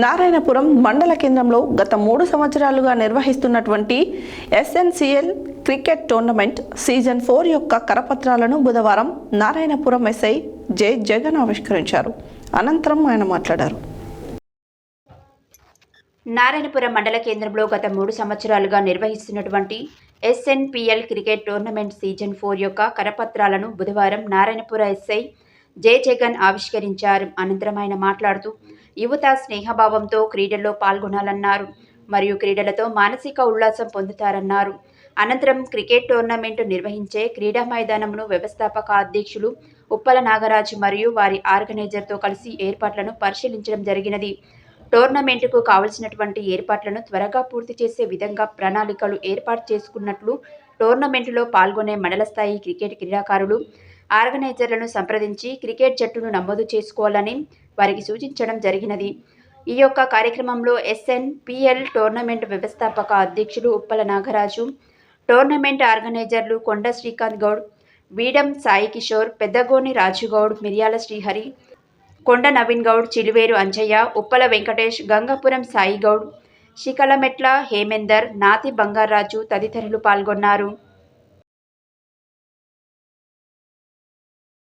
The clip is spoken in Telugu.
నారాయణపురం మండల కేంద్రంలో గత 3 సంవత్సరాలుగా నిర్వహిస్తున్నటువంటి ఎస్ఎన్సిఎల్ క్రికెట్ టోర్నమెంట్ సీజన్ 4 యొక్క కరపత్రాలను బుధవారం నారాయణపురం ఎస్ఐ జె జగన్ ఆవిష్కరించారు. అనంతరం ఆయన మాట్లాడారు. నారాయణపురం మండల కేంద్రంలో గత 3 సంవత్సరాలుగా నిర్వహిస్తున్నటువంటి ఎస్ఎన్పిఎల్ క్రికెట్ టోర్నమెంట్ సీజన్ 4 యొక్క కరపత్రాలను బుధవారం నారాయణపురం ఎస్ఐ జె జగన్ ఆవిష్కరించారు. అనంతరం ఆయన మాట్లాడుతూ యువత స్నేహభావంతో క్రీడల్లో పాల్గొనాలన్నారు. మరియు క్రీడలతో మానసిక ఉల్లాసం పొందుతారన్నారు. అనంతరం క్రికెట్ టోర్నమెంట్ నిర్వహించే క్రీడా మైదానంను వ్యవస్థాపక అధ్యక్షులు ఉప్పల నాగరాజు మరియు వారి ఆర్గనైజర్తో కలిసి ఏర్పాట్లను పరిశీలించడం జరిగినది. టోర్నమెంటుకు కావలసినటువంటి ఏర్పాట్లను త్వరగా పూర్తి చేసే విధంగా ప్రణాళికలు ఏర్పాటు చేసుకున్నట్లు టోర్నమెంటులో పాల్గొనే మండల స్థాయి క్రికెట్ క్రీడాకారులు ఆర్గనైజర్లను సంప్రదించి క్రికెట్ జట్టును నమోదు చేసుకోవాలని వారికి సూచించడం జరిగినది. ఈ యొక్క కార్యక్రమంలో ఎస్ఎన్పిఎల్ టోర్నమెంట్ వ్యవస్థాపక అధ్యక్షులు ఉప్పల నాగరాజు, టోర్నమెంట్ ఆర్గనైజర్లు కొండ శ్రీకాంత్ గౌడ్, వీడం సాయి కిషోర్, పెద్దగోని రాజుగౌడ్, మిర్యాల శ్రీహరి, కొండ నవీన్ గౌడ్, చిలువేరు అంజయ్య, ఉప్పల వెంకటేష్, గంగాపురం సాయి గౌడ్, శికలమెట్ల హేమేందర్, నాతి బంగారాజు తదితరులు పాల్గొన్నారు.